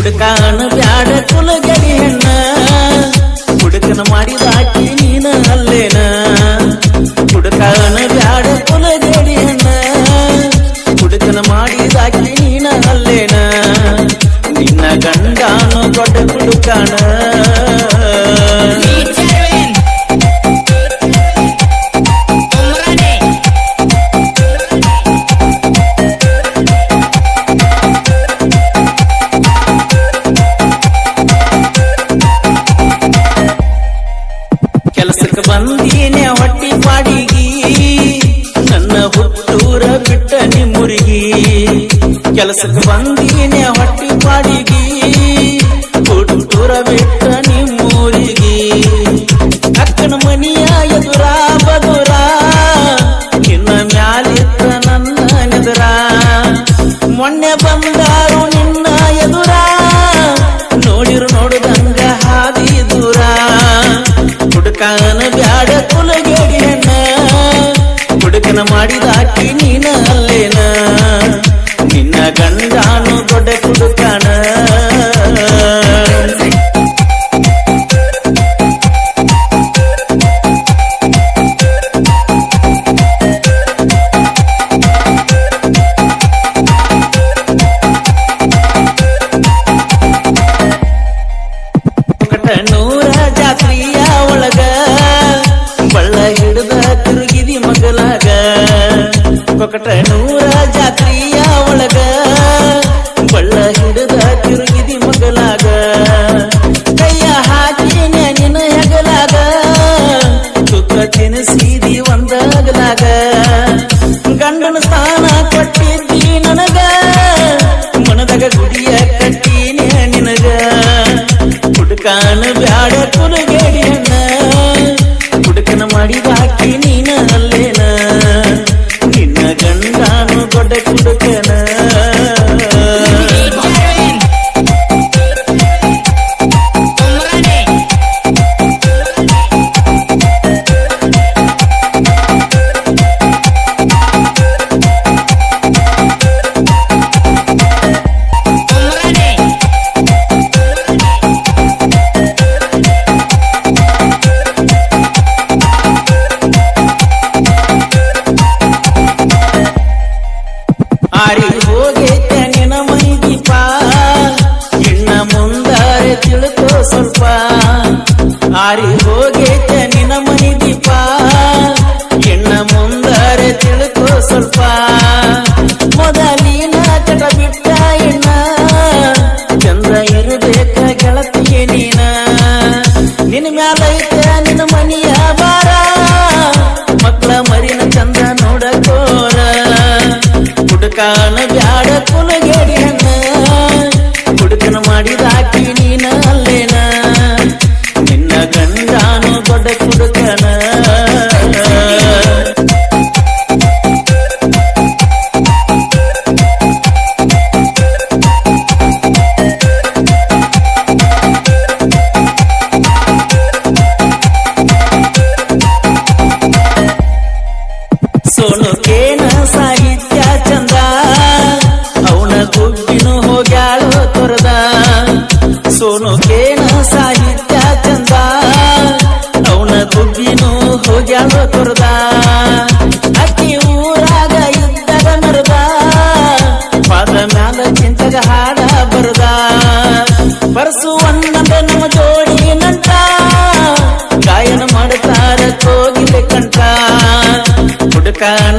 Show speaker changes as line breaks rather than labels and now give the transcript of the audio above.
ಹುಡುಕಾನ ಬ್ಯಾಡ ಕುಲಗಡಿ ಹೆಣ್ಣ ಹುಡುಕನ ಮಾಡಿದಾಕಿ ನೀನ ಅಲ್ಲೇನ ಹುಡುಕಾನ ಬ್ಯಾಡ ಕುಲಗಡಿ ಹೆಣ್ಣ ಹುಡುಕನ ಮಾಡಿದಾಕಿ ನೀನ ಅಲ್ಲೇನ ನಿನ್ನ ಗಂಡಾನು ದೊಡ್ಡ ಹುಡುಕಾನ ಕೆಲಸಕ್ಕೆ ಬಂದೀನೆ ಹೊಟ್ಟಿ ಪಾಡಿಗಿ ನನ್ನ ಹುಟ್ಟೂರ ಬಿಟ್ಟ ನಿಮ್ಮುರಿಗಿ ಕೆಲಸಕ್ಕೆ ಬಂದೀನೆ ಹೊಟ್ಟಿ ಪಾಡಿಗಿ ಹುಟ್ಟೂರ ಬಿಟ್ಟ ನಿಮ್ಮೂರಿಗಿ ಅಕ್ಕನ ಮನಿಯ ಎದುರ ಬದುರ ನಿನ್ನ ಮ್ಯಾಲಿತ್ತ ನನ್ನ ನೆದರ ಮೊನ್ನೆ ಬಂದಾರು ನಿನ್ನ ಎದುರ ನೋಡಿರು ನೋಡುದಂಗ ಹಾದಿ ದೂರ ಹುಡುಕಾನ ಬ್ಯಾಡ ಕುಲಗೇಡಿ ಹೆಣ್ಣ ಹುಡುಕನ ಮಾಡಿದಾಕಿ ನೀನ ಅಲ್ಲೇನ ನಿನ್ನ ಗಂಡಾನು ದೊಡ್ಡ ಹುಡುಕಾನ ನೂರ ಜಾತ್ರೆಯ ಒಳಗ ಬಳ್ಳ ಹಿಡಿದ ತಿರುಗಿದಿ ಮಗಲಾಗ ಕೊಕಟ ನೂರ ಜಾತ್ರೆಯ ಒಳಗ ಬಳ್ಳ ಹಿಡಿದ ತಿರುಗಿದಿ ಮಗಲಾಗ ಕೈಯ ಹಾಕಿನ ನಿನ್ನ ಹೆಗಲಾಗ ತುತ್ತ ತಿನಿಸಿದಿ ಒಂದಗಲಾಗ ಗಂಡನ ಸ್ಥಾನ ಕೊಟ್ಟಿದ್ದಿ ನನಗ ಮನದಾಗ ಗುಡಿಯ ಕಟ್ಟಿನ ನಿನಗ ಹುಡುಕಾನ ಬ್ಯಾಡ ಕುಲಗೇಡಿ ಹೆಣ್ಣ ಹುಡುಕನ ಮಾಡಿದಾಕಿ ನೀನ ಅಲ್ಲೇನ ನಿನ್ನ ಗಂಡಾನು ದೊಡ್ಡ ಹುಡುಕನ ಆರಿ ಹೋಗೈತೆ ನಿನ್ನ ಮೈ ದೀಪ ಇನ್ನ ಮುಂದಾರೆ ತಿಳ್ಕೋ ಸ್ವಲ್ಪ ಆರಿ ಹೋಗೈತೆ ನಿನ್ನ ಮೈ ದೀಪ ಇನ್ನ ಮುಂದಾರೆ ತಿಳ್ಕೋ ಸ್ವಲ್ಪ ಮೊದಲಿನ ಚಟ ಬಿಟ್ಟ ಇನ್ನ ಚಂದ್ರ ಇರಬೇಕ ಗೆಳತಿಯೇ ನೀನ ನಿನ್ನ ಮ್ಯಾಲೈತೆ ನಿನ್ನ ಮನಿಯ ಬಾರ ಮಕ್ಕಳ ಮರಿನ ಚಂದ ನೋಡಕೋರ ಹುಡುಕಾನ ಬ್ಯಾಡ ಕುಲಗೇಡಿ ಹೆಣ್ಣ ಹುಡುಕನ ಮಾಡಿದಾಕಿ ನೀನ ಅಲ್ಲೇನ ನಿನ್ನ ಗಂಡಾನು ದೊಡ್ಡ ಹುಡುಕನ ಸೋನು ಕೇನ ಸಾಹಿತ್ಯ ಚಂದ ಅವನ ಗುಡ್ಡಿನು ಹೋಗ್ಯಾಳೋ ತೊರದ ಸೋನು ಕೇನ ಸಾಹಿತ್ಯ ಚಂದ ಅವನ ಗುಡ್ಡಿನು ಹೋಗ್ಯಾಳೋ ತೊರದ ಅಕ್ಕಿ ಊರಾಗ ಇದ್ದಾಗ ಮರದ ಪಾದ ಮ್ಯಾಲ ಚಿಂತಗ ಹಾಡ ಬರದ ಬರ್ಸುವನ್ನ ನಮ್ಮ ಜೋಡಿ ನಂಟ ಗಾಯನ ಮಾಡುತ್ತಾರ ಕೋಗಿಲೆ ಕಂಠ ಹುಡುಕಾನ